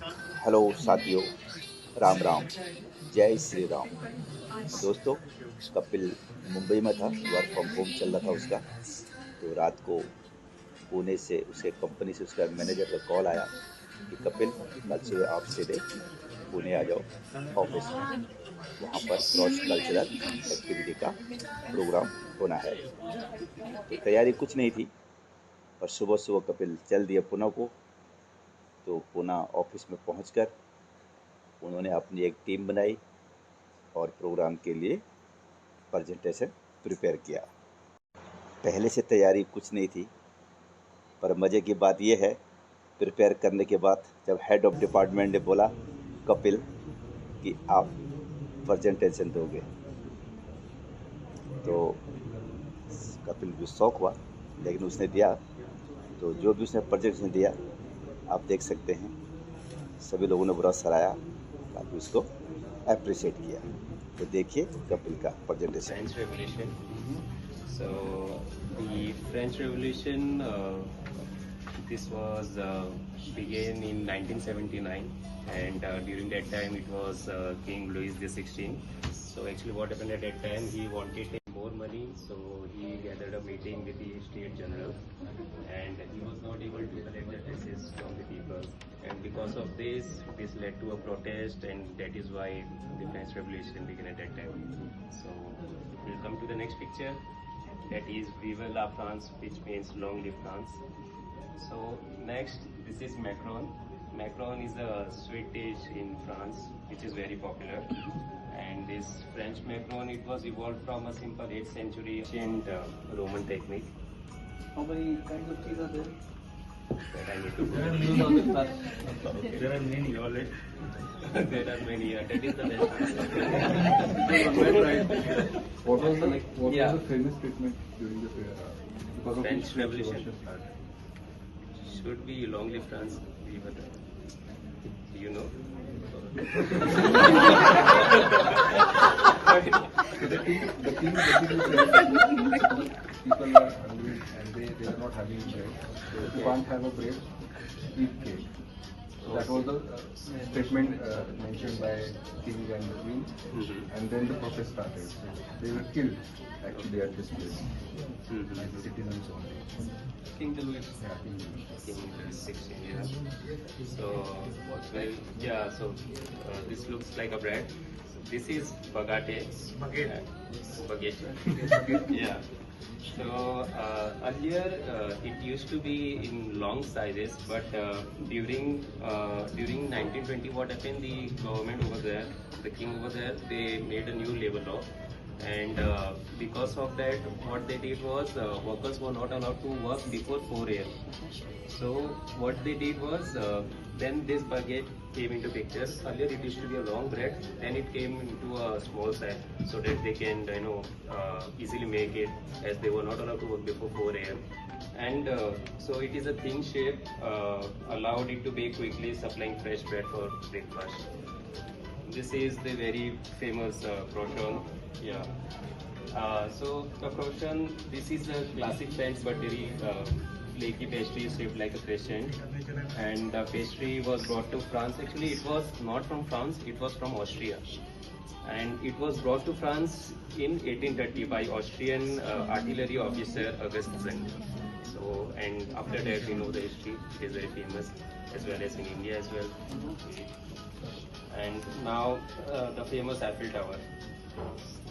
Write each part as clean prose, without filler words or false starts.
Hello साथियों, राम राम, जय श्री राम। दोस्तों, कपिल मुंबई में था, वर्क फ्रॉम होम चल रहा था उसका। तो रात को पुणे से उसके कंपनी से उसका मैनेजर का कॉल आया कि कपिल, कल सुबह आप सीधे पुणे आ जाओ ऑफिस में। वहाँ पर क्रॉस कल्चरल एक्टिविटी का प्रोग्राम होना है। तो तैयारी कुछ नहीं थी, पर सुबह सुबह कपिल चल दिया पुणे को। तो पुणे ऑफिस में पहुंचकर उन्होंने अपनी एक टीम बनाई और प्रोग्राम के लिए प्रेजेंटेशन प्रिपेयर किया। पहले से तैयारी कुछ नहीं थी, पर मज़े की बात यह है, प्रिपेयर करने के बाद जब हेड ऑफ डिपार्टमेंट ने बोला कपिल कि आप प्रेजेंटेशन दोगे, तो कपिल भी शौक हुआ, लेकिन उसने दिया। तो जो भी उसने प्रेजेंटेशन दिया, आप देख सकते हैं, सभी लोगों ने बुरा सराहा, काफ़ी उसको अप्रिशिएट किया। तो देखिए कपिल का presentation. French Revolution. So the French Revolution, this was began in 1979, and during that time it was King Louis XVI. So actually, what happened at that time, he wanted more money, so he gathered a meeting with the State General, and he was not able to collect the taxes from the people, and because of this led to a protest, and that is why the French Revolution began at that time. So we'll come to the next picture, that is Vive la France, which means long live France. So next, this is Macron. Macron is a sweet dish in France, which is very popular. And this French Macron, it was evolved from a simple 8th century ancient Roman technique. How many kinds of cheese are there? That I need to There are go. many on the class. There are many already. There are many. That is the best answer. What was the Yeah. famous statement during the because of French which Revolution. was started? Should be long live France. Do you know? The king said people are hungry and they are not having bread. So if you can't have a bread, eat cake. So that was the statement mentioned by king and the queen, and then the protest started. So they were killed actually at this place, as the citizens only. King Louis. Yeah, King Louis. King Louis 16, yeah. So, well, yeah, so this looks like a bread. This is baguette. Baguette. Yeah. So earlier it used to be in long sizes, but during 1920, what happened? The government over there, the king over there, they made a new labor law, and because of that, what they did was workers were not allowed to work before 4 a.m. So what they did was then this baguette came into picture. Earlier it used to be a long bread, then it came into a small size so that they can easily make it, as they were not allowed to work before 4 a.m. And so it is a thin shape, allowed it to bake quickly, supplying fresh bread for breakfast. This is the very famous croissant. Yeah. So the croissant, this is a classic French buttery flaky pastry shaped like a crescent, and the pastry was brought to France. Actually, it was not from France; it was from Austria, and it was brought to France in 1830 by Austrian artillery officer Augustin. So, and after that, we know the history. It is very famous, as well as in India as well. And now the famous Eiffel Tower.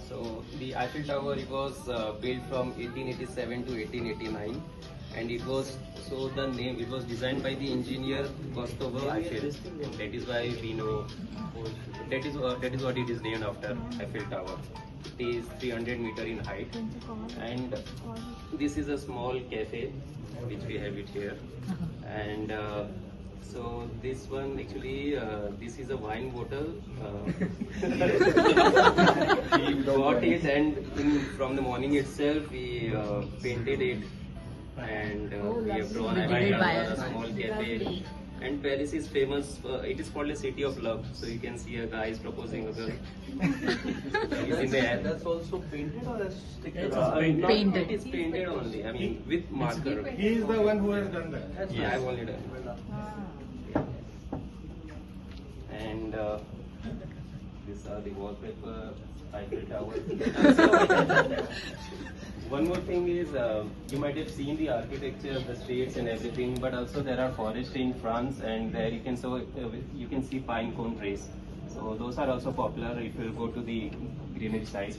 So the Eiffel Tower, it was built from 1887 to 1889, and it was, so the name, it was designed by the engineer Gustave Eiffel. That is why we know, that is what it is named after, Eiffel Tower. It is 300-meter in height, and this is a small cafe which we have it here, and so this one, actually, this is a wine bottle. We bought it, and from the morning itself we painted it, and we have drawn a small cafe. And Paris is famous. It is called a city of love. So you can see a guy is proposing a girl. He's in the air. That's also painted or a sticker? Painted. It is painted only. I mean, with marker. He is the one who has done that. Yeah, I've only done it. these are the wallpaper, Eiffel Tower. One more thing is, you might have seen the architecture, the streets and everything, but also there are forests in France, and there you can you can see pine cone trees. So those are also popular if you go to the greenery side.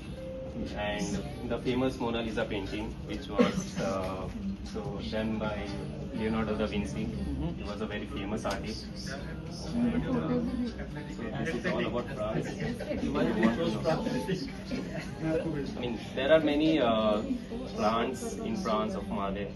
And the famous Mona Lisa painting, which was done by Leonardo da Vinci. He was a very famous artist. And, so this is all about France. I mean, there are many plants in France of Malé.